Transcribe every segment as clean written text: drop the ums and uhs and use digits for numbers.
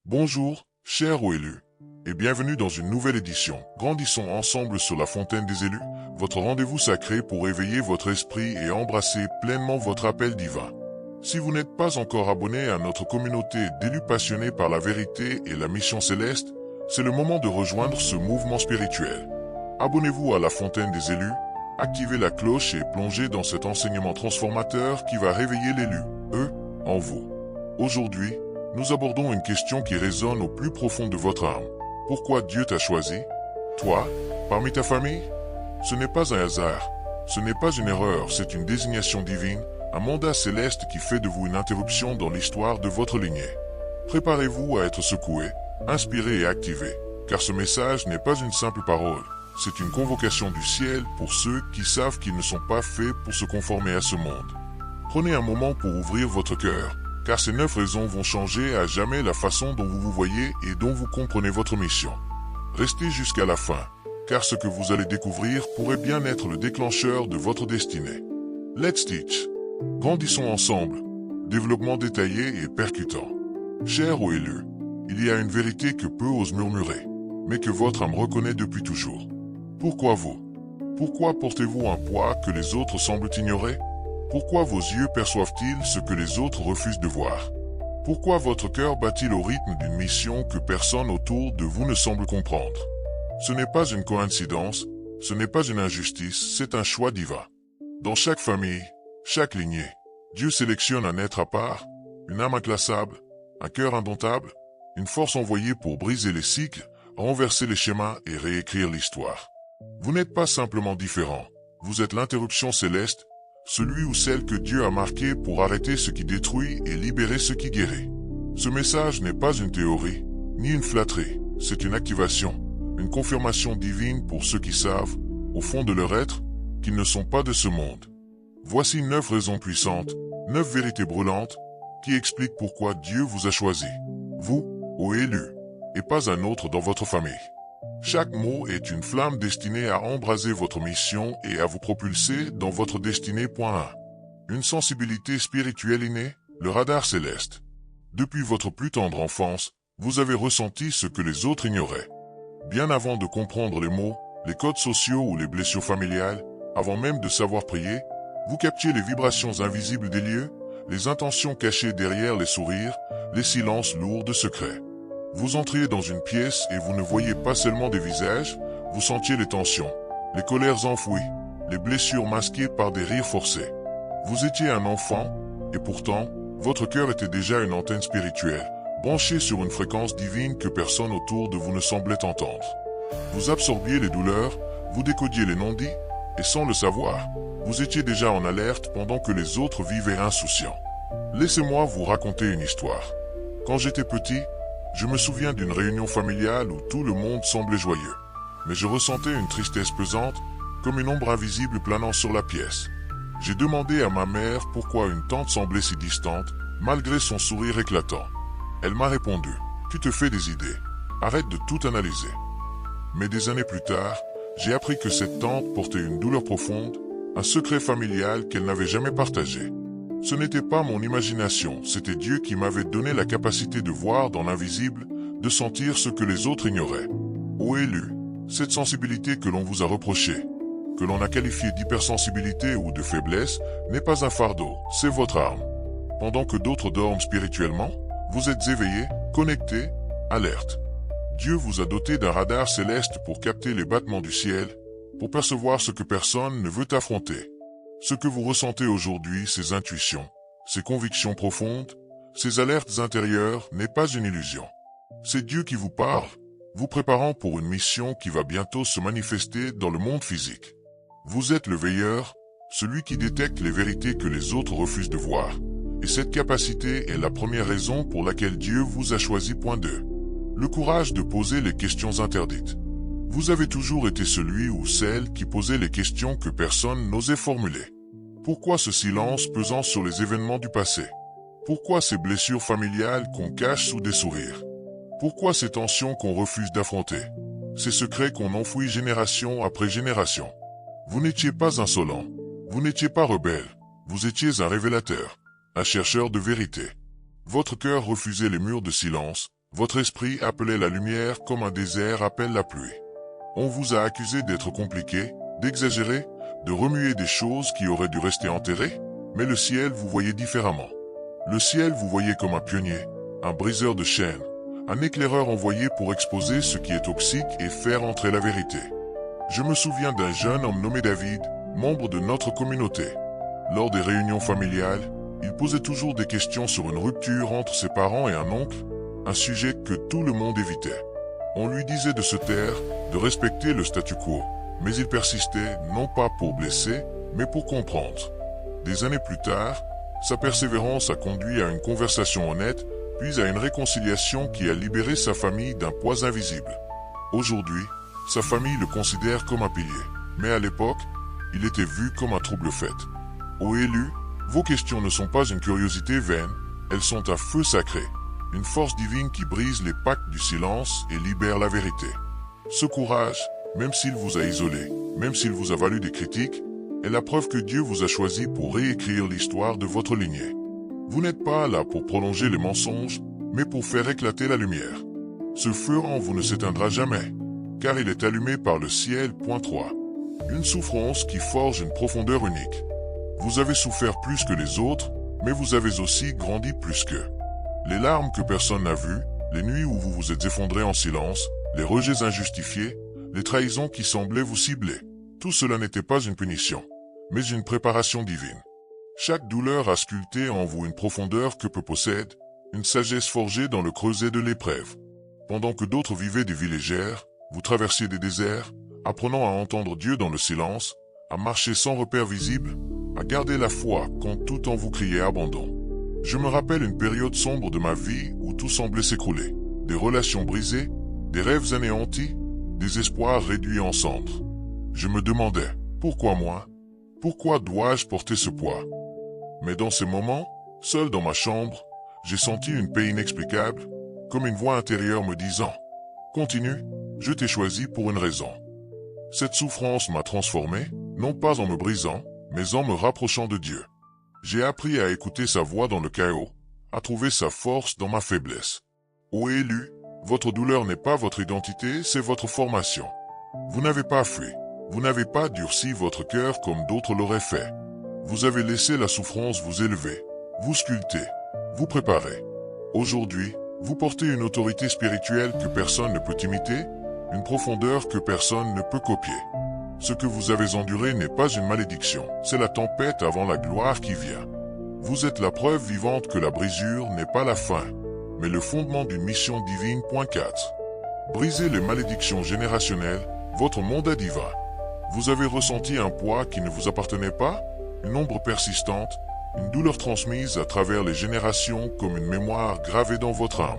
Bonjour, chers élus, et bienvenue dans une nouvelle édition. Grandissons ensemble sur la fontaine des élus, votre rendez-vous sacré pour éveiller votre esprit et embrasser pleinement votre appel divin. Si vous n'êtes pas encore abonné à notre communauté d'élus passionnés par la vérité et la mission céleste, c'est le moment de rejoindre ce mouvement spirituel. Abonnez-vous à la fontaine des élus, activez la cloche et plongez dans cet enseignement transformateur qui va réveiller l'élu, eux, en vous. Aujourd'hui, nous abordons une question qui résonne au plus profond de votre âme. Pourquoi Dieu t'a choisi, toi, parmi ta famille? Ce n'est pas un hasard, ce n'est pas une erreur, c'est une désignation divine, un mandat céleste qui fait de vous une interruption dans l'histoire de votre lignée. Préparez-vous à être secoué, inspiré et activé, car ce message n'est pas une simple parole, c'est une convocation du ciel pour ceux qui savent qu'ils ne sont pas faits pour se conformer à ce monde. Prenez un moment pour ouvrir votre cœur, car ces 9 raisons vont changer à jamais la façon dont vous vous voyez et dont vous comprenez votre mission. Restez jusqu'à la fin, car ce que vous allez découvrir pourrait bien être le déclencheur de votre destinée. Let's teach. Grandissons ensemble. Développement détaillé et percutant. Chers élus, il y a une vérité que peu osent murmurer, mais que votre âme reconnaît depuis toujours. Pourquoi vous? Pourquoi portez-vous un poids que les autres semblent ignorer? Pourquoi vos yeux perçoivent-ils ce que les autres refusent de voir? Pourquoi votre cœur bat-il au rythme d'une mission que personne autour de vous ne semble comprendre? Ce n'est pas une coïncidence, ce n'est pas une injustice, c'est un choix divin. Dans chaque famille, chaque lignée, Dieu sélectionne un être à part, une âme inclassable, un cœur indomptable, une force envoyée pour briser les cycles, renverser les schémas et réécrire l'histoire. Vous n'êtes pas simplement différent, vous êtes l'interruption céleste, celui ou celle que Dieu a marqué pour arrêter ce qui détruit et libérer ce qui guérit. Ce message n'est pas une théorie, ni une flatterie, c'est une activation, une confirmation divine pour ceux qui savent, au fond de leur être, qu'ils ne sont pas de ce monde. Voici 9 raisons puissantes, 9 vérités brûlantes, qui expliquent pourquoi Dieu vous a choisi, vous, ô élus, et pas un autre dans votre famille. Chaque mot est une flamme destinée à embraser votre mission et à vous propulser dans votre destinée. 1. Une sensibilité spirituelle innée, le radar céleste. Depuis votre plus tendre enfance, vous avez ressenti ce que les autres ignoraient. Bien avant de comprendre les mots, les codes sociaux ou les blessures familiales, avant même de savoir prier, vous captiez les vibrations invisibles des lieux, les intentions cachées derrière les sourires, les silences lourds de secrets. Vous entriez dans une pièce et vous ne voyiez pas seulement des visages, vous sentiez les tensions, les colères enfouies, les blessures masquées par des rires forcés. Vous étiez un enfant, et pourtant, votre cœur était déjà une antenne spirituelle, branchée sur une fréquence divine que personne autour de vous ne semblait entendre. Vous absorbiez les douleurs, vous décodiez les non-dits, et sans le savoir, vous étiez déjà en alerte pendant que les autres vivaient insouciants. Laissez-moi vous raconter une histoire. Quand j'étais petit, je me souviens d'une réunion familiale où tout le monde semblait joyeux. Mais je ressentais une tristesse pesante, comme une ombre invisible planant sur la pièce. J'ai demandé à ma mère pourquoi une tante semblait si distante, malgré son sourire éclatant. Elle m'a répondu, « Tu te fais des idées, arrête de tout analyser. » Mais des années plus tard, j'ai appris que cette tante portait une douleur profonde, un secret familial qu'elle n'avait jamais partagé. Ce n'était pas mon imagination, c'était Dieu qui m'avait donné la capacité de voir dans l'invisible, de sentir ce que les autres ignoraient. Ô élus, cette sensibilité que l'on vous a reprochée, que l'on a qualifiée d'hypersensibilité ou de faiblesse, n'est pas un fardeau, c'est votre arme. Pendant que d'autres dorment spirituellement, vous êtes éveillés, connectés, alertes. Dieu vous a doté d'un radar céleste pour capter les battements du ciel, pour percevoir ce que personne ne veut affronter. Ce que vous ressentez aujourd'hui, ces intuitions, ces convictions profondes, ces alertes intérieures, n'est pas une illusion. C'est Dieu qui vous parle, vous préparant pour une mission qui va bientôt se manifester dans le monde physique. Vous êtes le veilleur, celui qui détecte les vérités que les autres refusent de voir. Et cette capacité est la première raison pour laquelle Dieu vous a choisi. 2. Le courage de poser les questions interdites. Vous avez toujours été celui ou celle qui posait les questions que personne n'osait formuler. Pourquoi ce silence pesant sur les événements du passé? Pourquoi ces blessures familiales qu'on cache sous des sourires? Pourquoi ces tensions qu'on refuse d'affronter? Ces secrets qu'on enfouit génération après génération? Vous n'étiez pas insolent, vous n'étiez pas rebelle, vous étiez un révélateur, un chercheur de vérité. Votre cœur refusait les murs de silence, Votre esprit appelait la lumière comme un désert appelle la pluie. On vous a accusé d'être compliqué, d'exagérer, de remuer des choses qui auraient dû rester enterrées, mais le ciel vous voyait différemment. Le ciel vous voyait comme un pionnier, un briseur de chaînes, un éclaireur envoyé pour exposer ce qui est toxique et faire entrer la vérité. Je me souviens d'un jeune homme nommé David, membre de notre communauté. Lors des réunions familiales, il posait toujours des questions sur une rupture entre ses parents et un oncle, un sujet que tout le monde évitait. On lui disait de se taire, de respecter le statu quo, mais il persistait non pas pour blesser, mais pour comprendre. Des années plus tard, sa persévérance a conduit à une conversation honnête, puis à une réconciliation qui a libéré sa famille d'un poids invisible. Aujourd'hui, sa famille le considère comme un pilier, mais à l'époque, il était vu comme un trouble fait. Ô élus, vos questions ne sont pas une curiosité vaine, elles sont un feu sacré, une force divine qui brise les pactes du silence et libère la vérité. Ce courage, même s'il vous a isolé, même s'il vous a valu des critiques, est la preuve que Dieu vous a choisi pour réécrire l'histoire de votre lignée. Vous n'êtes pas là pour prolonger les mensonges, mais pour faire éclater la lumière. Ce feu en vous ne s'éteindra jamais, car il est allumé par le ciel. 3. Une souffrance qui forge une profondeur unique. Vous avez souffert plus que les autres, mais vous avez aussi grandi plus qu'eux. Les larmes que personne n'a vues, les nuits où vous vous êtes effondré en silence, les rejets injustifiés, les trahisons qui semblaient vous cibler. Tout cela n'était pas une punition, mais une préparation divine. Chaque douleur a sculpté en vous une profondeur que peu possède, une sagesse forgée dans le creuset de l'épreuve. Pendant que d'autres vivaient des vies légères, vous traversiez des déserts, apprenant à entendre Dieu dans le silence, à marcher sans repère visible, à garder la foi quand tout en vous criait abandon. Je me rappelle une période sombre de ma vie où tout semblait s'écrouler. Des relations brisées, des rêves anéantis, des espoirs réduits en cendres. Je me demandais, pourquoi moi? Pourquoi dois-je porter ce poids? Mais dans ces moments, seul dans ma chambre, j'ai senti une paix inexplicable, comme une voix intérieure me disant « Continue, je t'ai choisi pour une raison ». Cette souffrance m'a transformé, non pas en me brisant, mais en me rapprochant de Dieu. J'ai appris à écouter sa voix dans le chaos, à trouver sa force dans ma faiblesse. Ô élus, votre douleur n'est pas votre identité, c'est votre formation. Vous n'avez pas fui, vous n'avez pas durci votre cœur comme d'autres l'auraient fait. Vous avez laissé la souffrance vous élever, vous sculpter, vous préparer. Aujourd'hui, vous portez une autorité spirituelle que personne ne peut imiter, une profondeur que personne ne peut copier. Ce que vous avez enduré n'est pas une malédiction, c'est la tempête avant la gloire qui vient. Vous êtes la preuve vivante que la brisure n'est pas la fin, mais le fondement d'une mission divine. 4. Brisez les malédictions générationnelles, votre mandat divin. Vous avez ressenti un poids qui ne vous appartenait pas, une ombre persistante, une douleur transmise à travers les générations comme une mémoire gravée dans votre âme.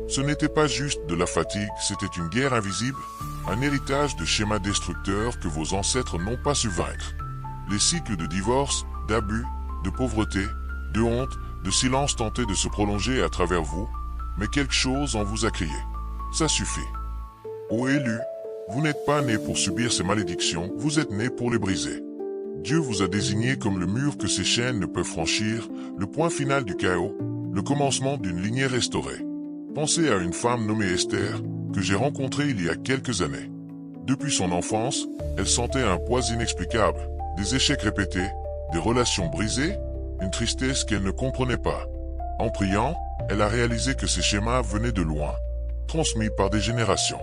Ce n'était pas juste de la fatigue, c'était une guerre invisible, un héritage de schémas destructeurs que vos ancêtres n'ont pas su vaincre. Les cycles de divorce, d'abus, de pauvreté, de honte, de silence tentaient de se prolonger à travers vous, mais quelque chose en vous a crié. Ça suffit. Ô élus, vous n'êtes pas nés pour subir ces malédictions, vous êtes nés pour les briser. Dieu vous a désigné comme le mur que ces chaînes ne peuvent franchir, le point final du chaos, le commencement d'une lignée restaurée. Pensez à une femme nommée Esther, que j'ai rencontrée il y a quelques années. Depuis son enfance, elle sentait un poids inexplicable, des échecs répétés, des relations brisées, une tristesse qu'elle ne comprenait pas. En priant, elle a réalisé que ces schémas venaient de loin, transmis par des générations.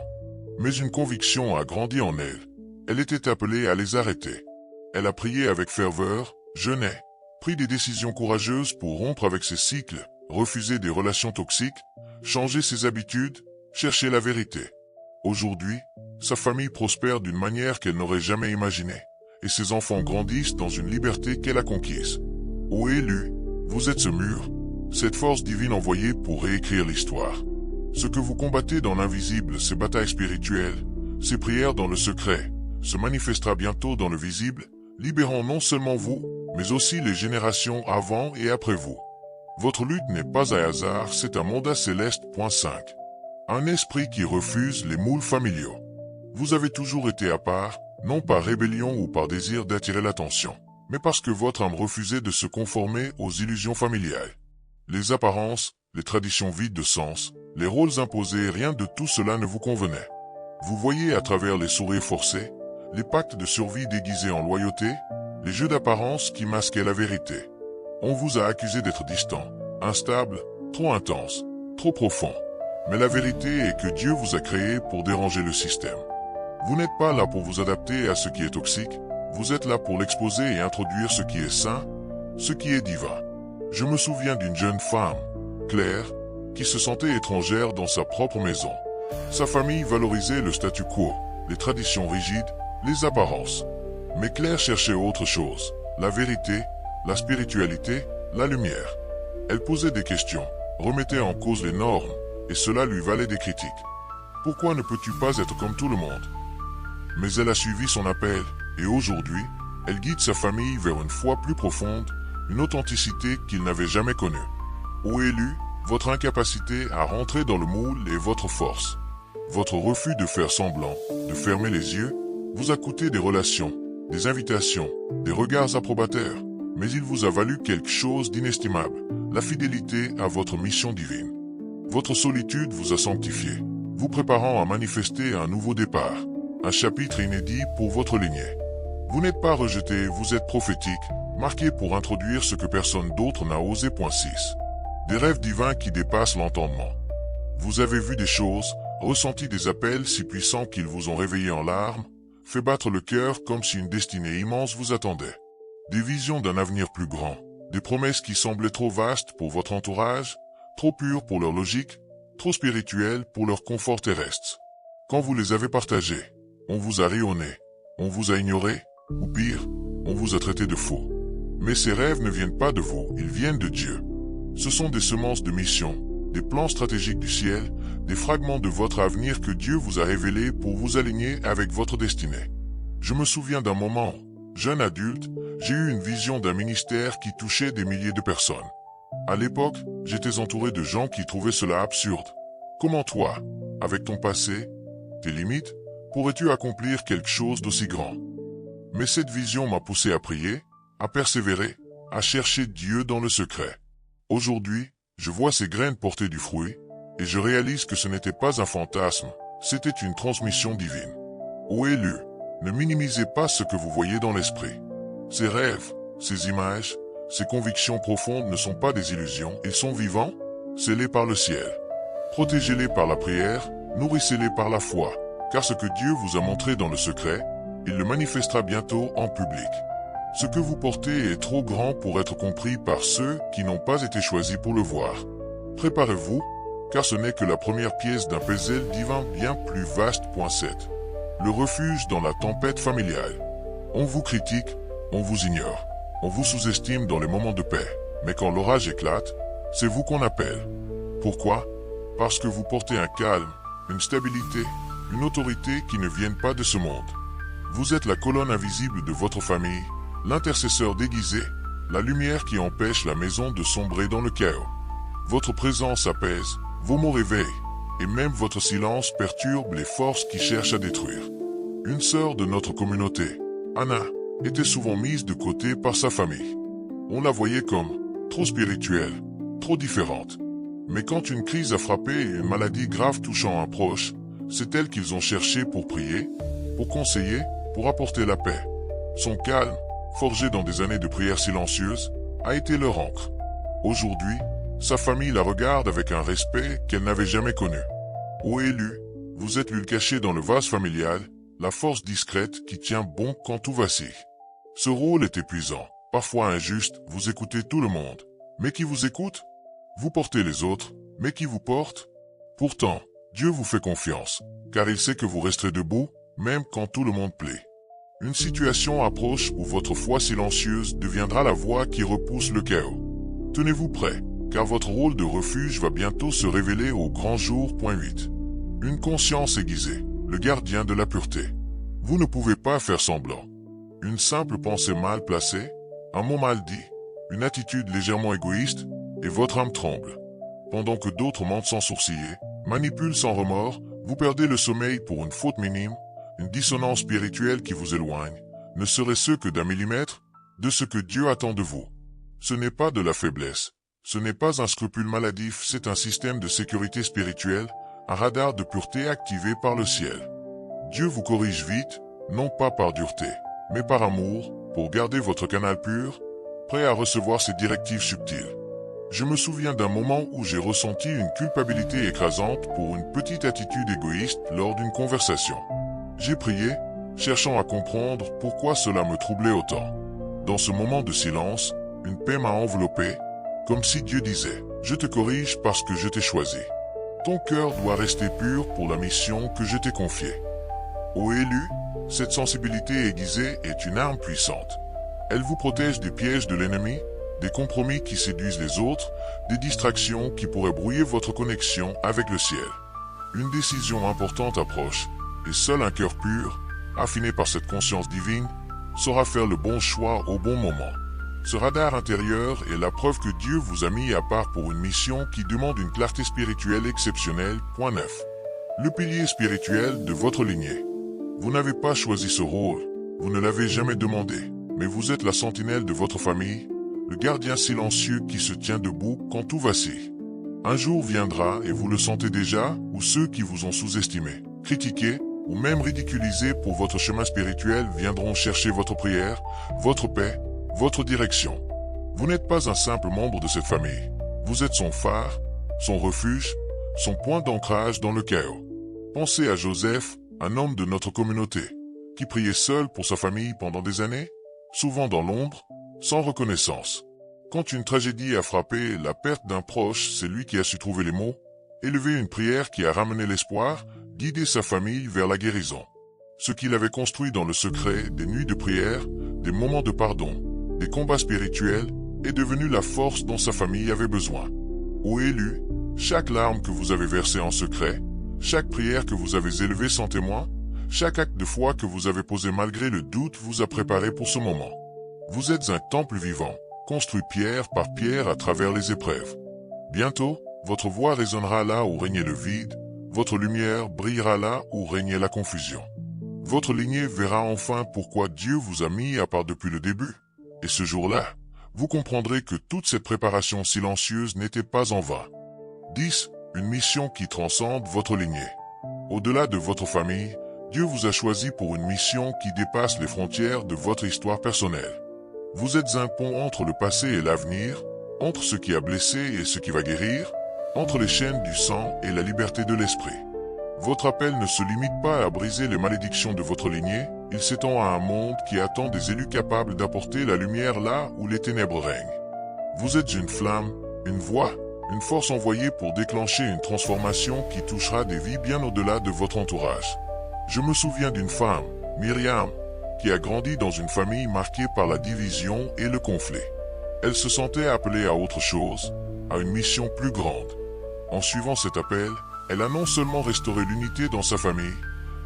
Mais une conviction a grandi en elle. Elle était appelée à les arrêter. Elle a prié avec ferveur, jeûné, pris des décisions courageuses pour rompre avec ces cycles, refuser des relations toxiques, changer ses habitudes, chercher la vérité. Aujourd'hui, sa famille prospère d'une manière qu'elle n'aurait jamais imaginée, et ses enfants grandissent dans une liberté qu'elle a conquise. Ô élus, vous êtes ce mur, cette force divine envoyée pour réécrire l'histoire. Ce que vous combattez dans l'invisible, ces batailles spirituelles, ces prières dans le secret, se manifestera bientôt dans le visible, libérant non seulement vous, mais aussi les générations avant et après vous. Votre lutte n'est pas un hasard, c'est un mandat céleste. 5. Un esprit qui refuse les moules familiaux. Vous avez toujours été à part, non par rébellion ou par désir d'attirer l'attention, mais parce que votre âme refusait de se conformer aux illusions familiales. Les apparences, les traditions vides de sens, les rôles imposés, rien de tout cela ne vous convenait. Vous voyez à travers les sourires forcés, les pactes de survie déguisés en loyauté, les jeux d'apparence qui masquaient la vérité. On vous a accusé d'être distant, instable, trop intense, trop profond. Mais la vérité est que Dieu vous a créé pour déranger le système. Vous n'êtes pas là pour vous adapter à ce qui est toxique, vous êtes là pour l'exposer et introduire ce qui est sain, ce qui est divin. Je me souviens d'une jeune femme, Claire, qui se sentait étrangère dans sa propre maison. Sa famille valorisait le statu quo, les traditions rigides, les apparences. Mais Claire cherchait autre chose, la vérité, la spiritualité, la lumière. Elle posait des questions, remettait en cause les normes, et cela lui valait des critiques. Pourquoi ne peux-tu pas être comme tout le monde? Mais elle a suivi son appel, et aujourd'hui, elle guide sa famille vers une foi plus profonde, une authenticité qu'ils n'avaient jamais connue. Ô élus, votre incapacité à rentrer dans le moule est votre force. Votre refus de faire semblant, de fermer les yeux, vous a coûté des relations, des invitations, des regards approbateurs, mais il vous a valu quelque chose d'inestimable, la fidélité à votre mission divine. Votre solitude vous a sanctifié, vous préparant à manifester un nouveau départ, un chapitre inédit pour votre lignée. Vous n'êtes pas rejeté, vous êtes prophétique, marqué pour introduire ce que personne d'autre n'a osé. 6. Des rêves divins qui dépassent l'entendement. Vous avez vu des choses, ressenti des appels si puissants qu'ils vous ont réveillé en larmes, fait battre le cœur comme si une destinée immense vous attendait. Des visions d'un avenir plus grand, des promesses qui semblaient trop vastes pour votre entourage, trop pures pour leur logique, trop spirituelles pour leur confort terrestre. Quand vous les avez partagées, on vous a rayonné, on vous a ignoré, ou pire, on vous a traité de faux. Mais ces rêves ne viennent pas de vous, ils viennent de Dieu. Ce sont des semences de mission, des plans stratégiques du ciel, des fragments de votre avenir que Dieu vous a révélés pour vous aligner avec votre destinée. Je me souviens d'un moment, jeune adulte, j'ai eu une vision d'un ministère qui touchait des milliers de personnes. À l'époque, j'étais entouré de gens qui trouvaient cela absurde. Comment toi, avec ton passé, tes limites, pourrais-tu accomplir quelque chose d'aussi grand? Mais cette vision m'a poussé à prier, à persévérer, à chercher Dieu dans le secret. Aujourd'hui, je vois ces graines porter du fruit, et je réalise que ce n'était pas un fantasme, c'était une transmission divine. Ô élus, ne minimisez pas ce que vous voyez dans l'esprit. Ces rêves, ces images, ces convictions profondes ne sont pas des illusions, ils sont vivants, scellés par le ciel. Protégez-les par la prière, nourrissez-les par la foi, car ce que Dieu vous a montré dans le secret, il le manifestera bientôt en public. Ce que vous portez est trop grand pour être compris par ceux qui n'ont pas été choisis pour le voir. Préparez-vous, car ce n'est que la première pièce d'un puzzle divin bien plus vaste. 7. Le refuge dans la tempête familiale. On vous critique, on vous ignore, on vous sous-estime dans les moments de paix, mais quand l'orage éclate, c'est vous qu'on appelle. Pourquoi? Parce que vous portez un calme, une stabilité, une autorité qui ne viennent pas de ce monde. Vous êtes la colonne invisible de votre famille, l'intercesseur déguisé, la lumière qui empêche la maison de sombrer dans le chaos. Votre présence apaise, vos mots réveillent, et même votre silence perturbe les forces qui cherchent à détruire. Une sœur de notre communauté, Anna, était souvent mise de côté par sa famille. On la voyait comme trop spirituelle, trop différente. Mais quand une crise a frappé et une maladie grave touchant un proche, c'est elle qu'ils ont cherché pour prier, pour conseiller, pour apporter la paix. Son calme, forgé dans des années de prières silencieuses, a été leur encre. Aujourd'hui, sa famille la regarde avec un respect qu'elle n'avait jamais connu. Ô élus, vous êtes l'huile cachée dans le vase familial, la force discrète qui tient bon quand tout vacille. Ce rôle est épuisant, parfois injuste, vous écoutez tout le monde. Mais qui vous écoute? Vous portez les autres, mais qui vous porte? Pourtant, Dieu vous fait confiance, car il sait que vous resterez debout, même quand tout le monde plaît. Une situation approche où votre foi silencieuse deviendra la voix qui repousse le chaos. Tenez-vous prêts, car votre rôle de refuge va bientôt se révéler au grand jour. 8. Une conscience aiguisée, le gardien de la pureté. Vous ne pouvez pas faire semblant. Une simple pensée mal placée, un mot mal dit, une attitude légèrement égoïste, et votre âme tremble. Pendant que d'autres mentent sans sourciller, manipulent sans remords, vous perdez le sommeil pour une faute minime, une dissonance spirituelle qui vous éloigne, ne serait-ce que d'un millimètre, de ce que Dieu attend de vous. Ce n'est pas de la faiblesse, Ce n'est pas un scrupule maladif, c'est un système de sécurité spirituelle, un radar de pureté activé par le ciel. Dieu vous corrige vite, non pas par dureté, mais par amour, pour garder votre canal pur, prêt à recevoir ses directives subtiles. Je me souviens d'un moment où j'ai ressenti une culpabilité écrasante pour une petite attitude égoïste lors d'une conversation. J'ai prié, cherchant à comprendre pourquoi cela me troublait autant. Dans ce moment de silence, une paix m'a enveloppé, comme si Dieu disait « Je te corrige parce que je t'ai choisi. Ton cœur doit rester pur pour la mission que je t'ai confiée. » Ô élus, cette sensibilité aiguisée est une arme puissante. Elle vous protège des pièges de l'ennemi, des compromis qui séduisent les autres, des distractions qui pourraient brouiller votre connexion avec le ciel. Une décision importante approche, et seul un cœur pur, affiné par cette conscience divine, saura faire le bon choix au bon moment. Ce radar intérieur est la preuve que Dieu vous a mis à part pour une mission qui demande une clarté spirituelle exceptionnelle. Point 9. Le pilier spirituel de votre lignée. Vous n'avez pas choisi ce rôle, vous ne l'avez jamais demandé, mais vous êtes la sentinelle de votre famille, le gardien silencieux qui se tient debout quand tout vacille. Un jour viendra, et vous le sentez déjà, où ceux qui vous ont sous-estimé, critiqué, ou même ridiculisé pour votre chemin spirituel viendront chercher votre prière, votre paix, votre direction. Vous n'êtes pas un simple membre de cette famille. Vous êtes son phare, son refuge, son point d'ancrage dans le chaos. Pensez à Joseph, un homme de notre communauté, qui priait seul pour sa famille pendant des années, souvent dans l'ombre, sans reconnaissance. Quand une tragédie a frappé, la perte d'un proche, c'est lui qui a su trouver les mots, élever une prière qui a ramené l'espoir, guider sa famille vers la guérison. Ce qu'il avait construit dans le secret, des nuits de prière, des moments de pardon, des combats spirituels, est devenu la force dont sa famille avait besoin. Ô élus, chaque larme que vous avez versée en secret, chaque prière que vous avez élevée sans témoin, chaque acte de foi que vous avez posé malgré le doute vous a préparé pour ce moment. Vous êtes un temple vivant, construit pierre par pierre à travers les épreuves. Bientôt, votre voix résonnera là où régnait le vide, votre lumière brillera là où régnait la confusion. Votre lignée verra enfin pourquoi Dieu vous a mis à part depuis le début. Et ce jour-là, vous comprendrez que toute cette préparation silencieuse n'était pas en vain. 10. Une mission qui transcende votre lignée. Au-delà de votre famille, Dieu vous a choisi pour une mission qui dépasse les frontières de votre histoire personnelle. Vous êtes un pont entre le passé et l'avenir, entre ce qui a blessé et ce qui va guérir, entre les chaînes du sang et la liberté de l'esprit. Votre appel ne se limite pas à briser les malédictions de votre lignée, il s'étend à un monde qui attend des élus capables d'apporter la lumière là où les ténèbres règnent. Vous êtes une flamme, une voix, une force envoyée pour déclencher une transformation qui touchera des vies bien au-delà de votre entourage. Je me souviens d'une femme, Myriam, qui a grandi dans une famille marquée par la division et le conflit. Elle se sentait appelée à autre chose, à une mission plus grande. En suivant cet appel, elle a non seulement restauré l'unité dans sa famille,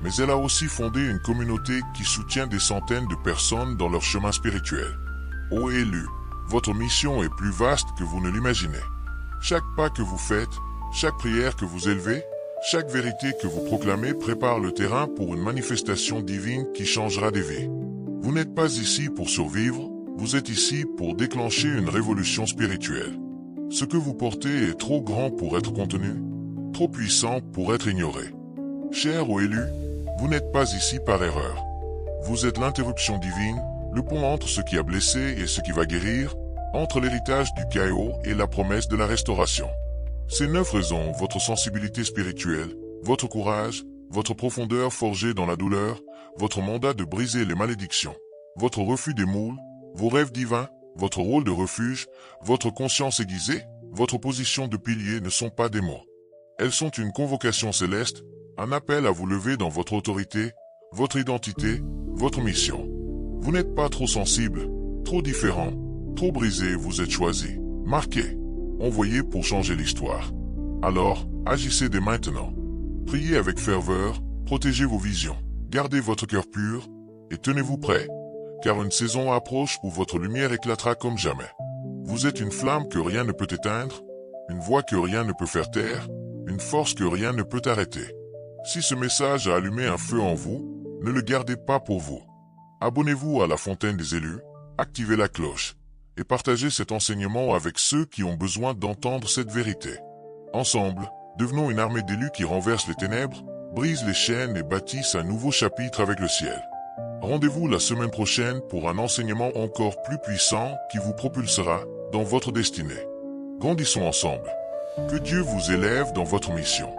mais elle a aussi fondé une communauté qui soutient des centaines de personnes dans leur chemin spirituel. Ô élus, votre mission est plus vaste que vous ne l'imaginez. Chaque pas que vous faites, chaque prière que vous élevez, chaque vérité que vous proclamez prépare le terrain pour une manifestation divine qui changera des vies. Vous n'êtes pas ici pour survivre, vous êtes ici pour déclencher une révolution spirituelle. Ce que vous portez est trop grand pour être contenu, trop puissant pour être ignoré. Chers aux élus, vous n'êtes pas ici par erreur. Vous êtes l'interruption divine, le pont entre ce qui a blessé et ce qui va guérir, entre l'héritage du chaos et la promesse de la restauration. Ces 9 raisons, votre sensibilité spirituelle, votre courage, votre profondeur forgée dans la douleur, votre mandat de briser les malédictions, votre refus des moules, vos rêves divins, votre rôle de refuge, votre conscience aiguisée, votre position de pilier ne sont pas des mots. Elles sont une convocation céleste, un appel à vous lever dans votre autorité, votre identité, votre mission. Vous n'êtes pas trop sensible, trop différent, trop brisé, vous êtes choisi, marqué, envoyé pour changer l'histoire. Alors, agissez dès maintenant. Priez avec ferveur, protégez vos visions, gardez votre cœur pur, et tenez-vous prêts, car une saison approche où votre lumière éclatera comme jamais. Vous êtes une flamme que rien ne peut éteindre, une voix que rien ne peut faire taire, une force que rien ne peut arrêter. Si ce message a allumé un feu en vous, ne le gardez pas pour vous. Abonnez-vous à la Fontaine des élus, activez la cloche, et partagez cet enseignement avec ceux qui ont besoin d'entendre cette vérité. Ensemble, devenons une armée d'élus qui renverse les ténèbres, brise les chaînes et bâtisse un nouveau chapitre avec le ciel. Rendez-vous la semaine prochaine pour un enseignement encore plus puissant qui vous propulsera dans votre destinée. Grandissons ensemble. Que Dieu vous élève dans votre mission.